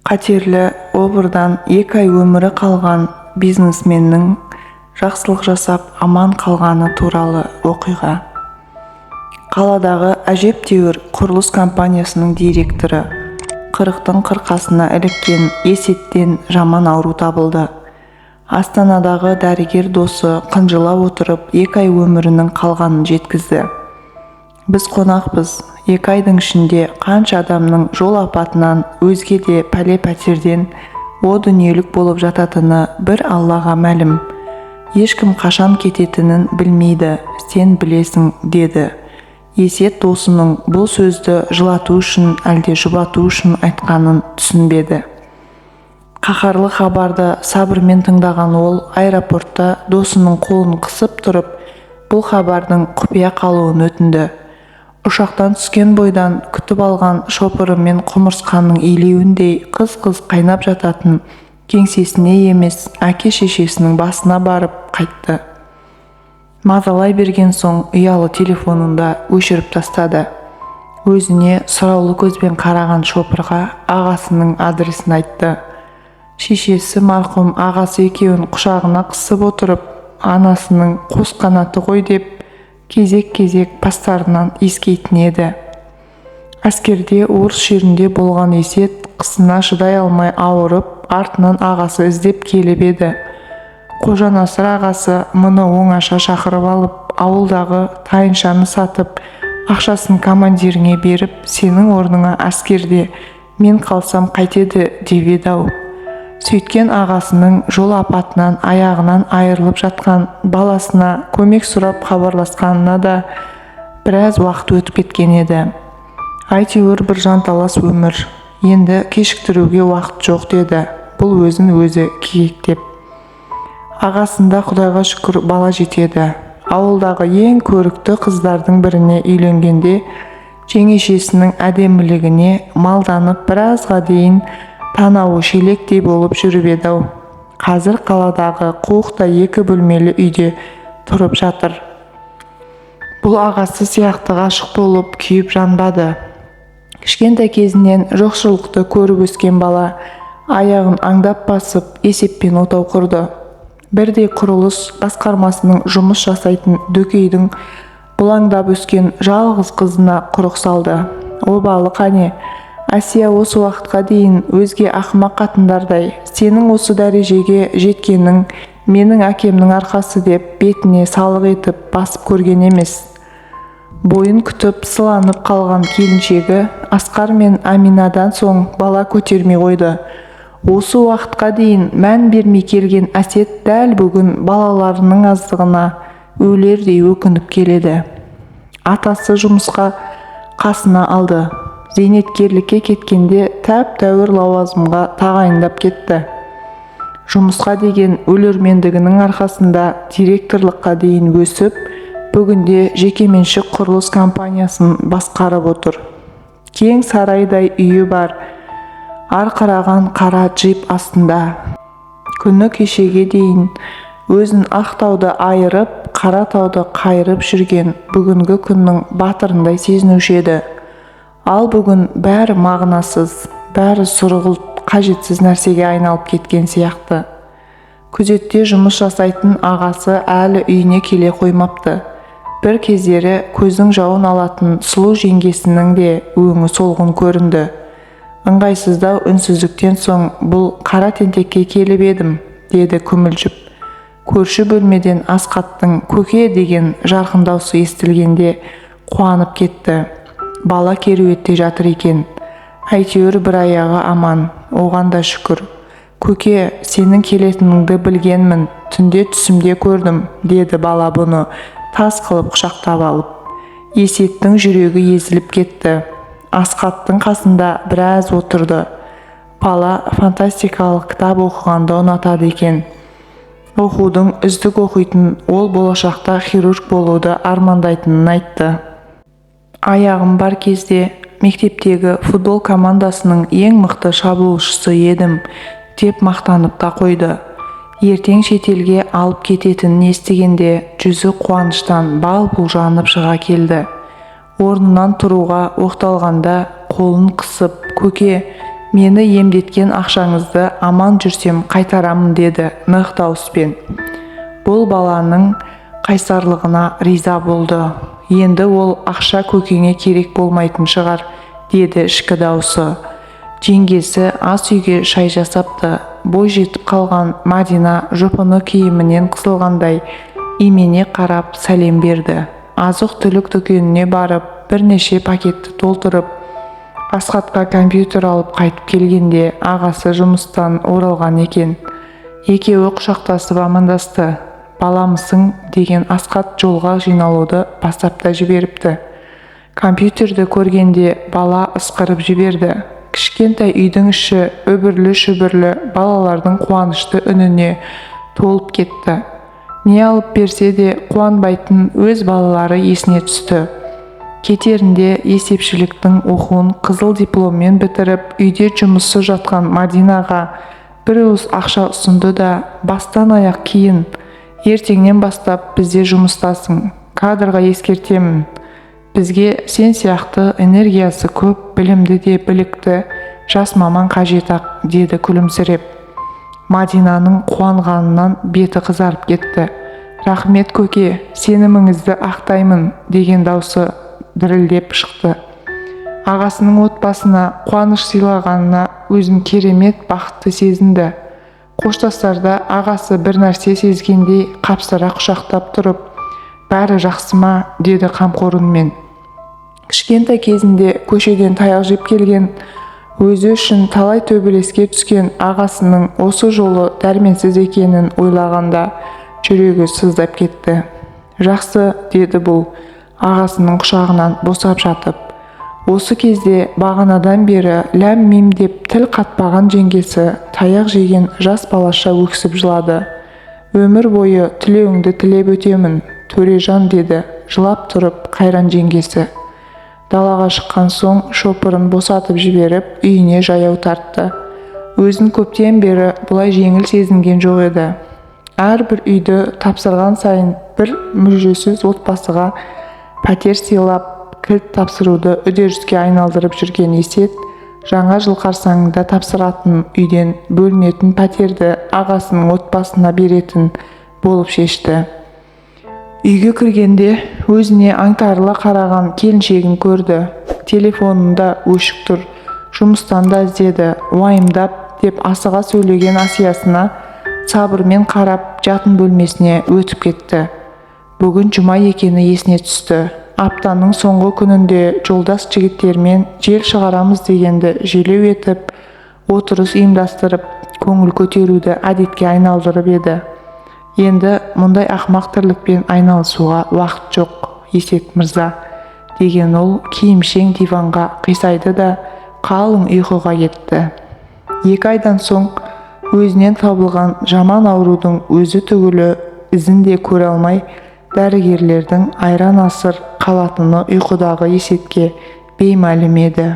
Қатерлі обырдан 2 ай өмірі қалған бизнесменнің жақсылық жасап аман қалғаны туралы оқиға. Қаладағы әжептәуір құрылыс компаниясының директоры 40-тың қырқасына іліккен есеттен жаман ауру табылды. Астанадағы дәрігер досы қынжыла отырып 2 ай өмірінің қалғанын жеткізді. Біз қонақпыз. 2 айдың ішінде қанша адамның жол апатынан, өзге де пәле-пәтерден о дүниелік болып жататыны бір Аллаға мәлім. Ешкім қашан кететінін білмейді, сен білесің, деді. Есет досының бұл сөзді жылату үшін, әлде жұбату үшін айтқанын түсінбеді. Қаһарлы хабарды сабырмен тыңдаған ол аэропортта досының қолын қысып тұрып, бұл хабардың құпия қалуын өтінді. Ұшақтан түскен бойдан күтіп алған шопыры мен құмырсқаның илеуіндей қыз-қыз қайнап жататын кеңсесіне емес, әке-шешесінің басына барып қайтты. Мазалай берген соң ұялы телефонында өшіріп тастады. Өзіне сұраулы көзбен қараған шопырға ағасының адресін айтты. Шешесі марқұм ағасы екеуін құшағына қысып отырып, анасының қос қанаты ғой деп кезек-кезек бастарынан иіскейтін еді. Әскерде орыс жерінде болған есет қысына шыдай алмай ауырып, артынан ағасы іздеп келіп еді. Қожанасыр ағасы мұны оңаша шақырып алып, ауылдағы тайыншаны сатып, ақшасын командиріңе беріп, сенің орныңа әскерде мен қалсам қайтеді деп еді-ау. Сөйткен ағасының жол апатынан аяғынан айырылып жатқан баласына көмек сұрап хабарласқанына да біраз уақыт өтіп кеткен еді. Әйтеуір бір жанталас өмір. Енді кешіктіруге уақыт жоқ, деді. Бұл өзін өзі кекектеп. Ағасында Құдайға шүкір бала жетеді. Ауылдағы ең көрікті қыздардың біріне үйленгенде жеңешесінің әдемілігіне малданып біразға дейін танауы шелектей болып жүріп еді-ау. Қазір қаладағы қуықта 2 бөлмелі үйде тұрып жатыр. Бұл ағасы сияқты ғашық болып күйіп жанбады. Кішкентай кезінен жоқшылықты көріп өскен бала аяғын аңдап басып есеппен отау құрды. Бірде құрылыс басқармасының жұмыс жасайтын дөкейдің бұлаңдап өскен жалғыз қызына құрық салды. Обалы қане? Асия осы уақытқа дейін өзге ақымақ қатындардай сенің осы дәрежеге жеткенің менің әкемнің арқасы деп бетіне салық етіп басып көрген емес. Бойын күтіп сыланып қалған келіншегі Асқар мен Аминадан соң бала көтермей қойды. Осы уақытқа дейін мән бермей келген Әсет дәл бүгін балаларының аздығына өлердей өкініп келеді. Атасы жұмысқа қасына алды. Зейнеткерлікке кеткенде тәп-тәуір лауазымға тағайындап кетті. Жұмысқа деген өлермендігінің арқасында директорлыққа дейін өсіп, бүгінде жекеменшік құрылыс компаниясын басқарып отыр. Кең сарайдай үйі бар, арқыраған қара джип астында. Күні кешеге дейін өзін Ақтауды айырып, Қаратауды қайырып жүрген бүгінгі күннің батырындай сезінуші еді. Ал бүгін бәрі мағынасыз, бәрі сұрғылт, қажетсіз нәрсеге айналып кеткен сияқты. Күзетте жұмыс жасайтын ағасы әлі үйіне келе қоймапты. Бір кездері көздің жауын алатын сұлу жеңгесінің де өңі солғын көрінді. Ыңғайсыздау үнсіздіктен соң бұл қара тентекке келіп едім, деді күмілжіп. Көрші бөлмеден Асқаттың көке деген жарқын даусы естілгенде қуанып кетті. Бала керуетте жатыр екен. Әйтеуір бір аяғы аман, оған да шүкір. Көке, сенің келетініңді білгенмін, түнде түсімде көрдім, деді бала бұны тас қылып құшақтап алып. Есеттің жүрегі езіліп кетті. Асқаттың қасында біраз отырды. Бала фантастикалық кітап оқығанды ұнатады екен. Оқудың үздік оқитын, ол болашақта хирург болуды армандайтынын айтты. Аяғым бар кезде мектептегі футбол командасының ең мықты шабуылшысы едім, деп мақтанып та қойды. Ертең шетелге алып кететінін естігенде жүзі қуаныштан бал-бұл жанып шыға келді. Орнынан тұруға оқталғанда қолын қысып, көке, Мені емдеткен ақшаңызды аман жүрсем қайтарамын, деді нық дауыспен. Бұл баланың қайсарлығына риза болды. Енді ол ақша көкеңе керек болмайтын шығар, деді ішкі дауысы. Жеңгесі ас үйге шай жасапты. Бой жетіп қалған Мадина жұпыны киімінен қысылғандай имене қарап сәлем берді. Азық-түлік дүкеніне барып, бірнеше пакетті толтырып, Асхатқа компьютер алып қайтып келгенде ағасы жұмыстан оралған екен. Екеуі құшақтасып амандасты. Баламысың деген Асхат жолға жиналуды бастап та жіберіпті. Компьютерді көргенде бала ысқырып жіберді. Кішкентай үйдің іші үбірлі-шүбірлі балалардың қуанышты үніне толып кетті. Не алып берсе де қуанбайтын өз балалары есіне түсті. Кетерінде есепшіліктің оқуын қызыл дипломмен бітіріп, үйде жұмысы жатқан Мадинаға бір уыс ақша ұсынды да, бастан аяқ кейін, ертеңнен бастап бізде жұмыстасың. Кадрға ескертемін. Бізге сен сияқты энергиясы көп, білімді де білікті жас маман қажет-ақ, деді күлімсіреп. Мадинаның қуанғанынан беті қызарып кетті. Рахмет көке, сеніміңізді ақтаймын, деген даусы дірілдеп шықты. Ағасының отбасына қуаныш сыйлағанына өзін керемет бақытты сезінді. Қоштастарда ағасы бір нәрсе сезгендей қапсыра құшақтап тұрып, бәрі жақсы ма, деді қамқор үнмен. Кішкентай кезінде көшеден таяқ жеп келген, өзі үшін талай төбелеске түскен ағасының осы жолы дәрменсіз екенін ойлағанда жүрегі сыздап кетті. Жақсы, деді бұл, ағасының құшағынан босап жатып. Осы кезде бағанадан бері ләм-мим деп тіл қатпаған жеңгесі таяқ жеген жас балаша өксіп жылады. Өмір бойы тілеуіңді тілеп өтемін, Төрежан, деді жылап тұрып Қайран жеңгесі. Далаға шыққан соң шопырын босатып жіберіп, үйіне жаяу тартты. Өзін көптен бері бұлай жеңіл сезінген жоқ еді. Әрбір үйді тапсырған сайын бір мүжесіз отбасыға пәтер сыйлап, кілт тапсыруды үдеріске айналдырып жүрген Есет, жаңа жыл қарсаңында тапсыратын үйден бөлінетін пәтерді ағасының отбасына беретін болып шешті. Үйге кіргенде өзіне аңтарыла қараған келіншегін көрді. Телефонында өшік тұр. Жұмыстан да іздеді, уайымдап деп асыға сөйлеген Асиясына сабырмен қарап жатын бөлмесіне өтіп кетті. Бүгін жұма екені есіне түсті. Аптаның соңғы күнінде жолдас жігіттермен жел шығарамыз дегенді желеу етіп, отырыс ұйымдастырып, көңіл көтеруді әдетке айналдырып еді. Енді мұндай ақымақ тірлікпен айналысуға уақыт жоқ, Есет мырза, деген ол киімшең диванға қисайды да қалың ұйқыға кетті. 2 айдан соң өзінен табылған жаман аурудың өзі түгілі ізін де көре алмай, дәрігерлердің айран асыр қалатыны ұйқыдағы Есетке беймәлім еді.